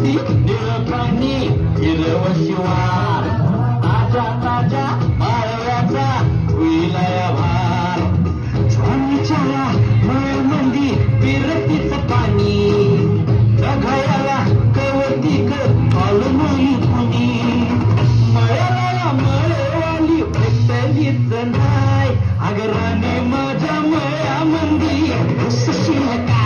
किती निळपाणी हिरव शिवार ताजा ताजा माळव्याचा विलया भार स्वामीच्या मळमंदी विरतीचं पाणी घयाला कवतिक अलमोली कुणी मळ्याला मळवाली भेटलीच नाय अगराने माझ्या मळ्यामंदी सुशील काय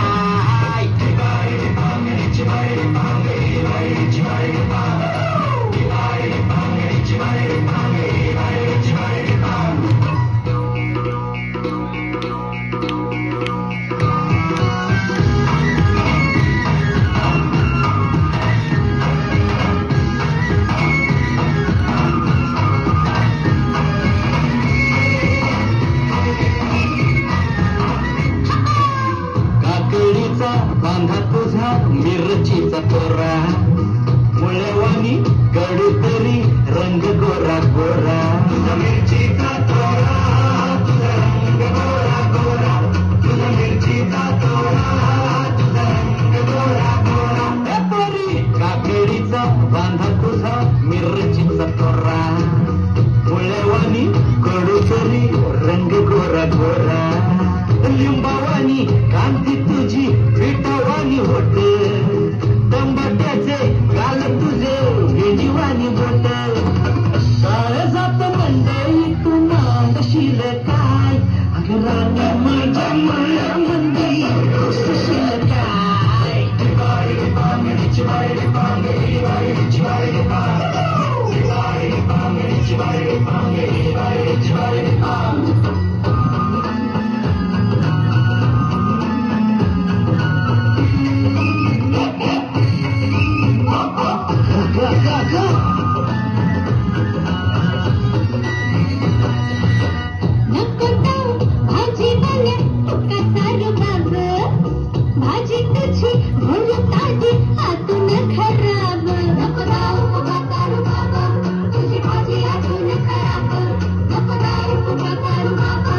बांधा तुझा मिरचीचा तोरा मुळवानी कडतरी रंग गोरा गोरा मिरचीचा तोरा तुझा रंग गोरा गोरा तुझा मिरचीचा तोरा तुझा रंग गोरा गोरा तरी काकडीचा बांधा तुझा मिरचीचा तोरा मुळवानी कडतरी रंग गोरा गोरा लिंबावानी कांती तुझी विटावानी होत तंबाट्याचे गाल तुझे भेजीवानी बोट काळ जात मंडई तू मांडशील काय अगराने माझ्या मळ्यामंदी सुशील काय भाजी तुझी भरू ताजी आतून खराब नको दारू बाबा तुझी भाजी आतून खराब नको दारू बाबा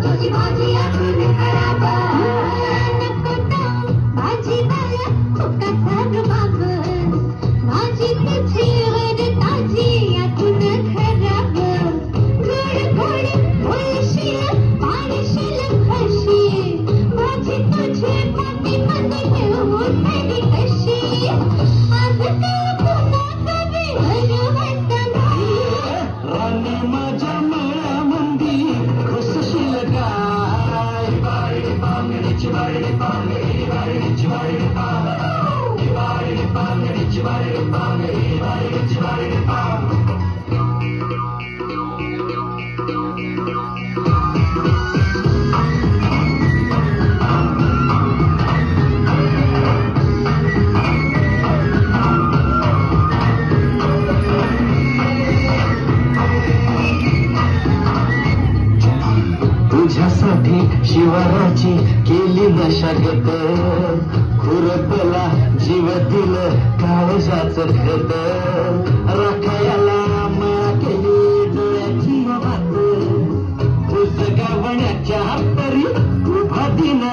तुझी भाजी आतून खराब नको भाजी वाला तुका सारू बाबा भाजी तुझी भरू ताजी आतून खराब गोड गोड बोलशील पाणीशील खाशील भाजी तुझी राणी माझ्या मळ्यामंदी खुसशील काय तुझ्यासाठी शिवाराची केली मशागत खुरपला जीव दिलं काळजाचं खत राखायला मळा केली डोळ्याची वात तुझ गावण्याच्या परी उभा दिन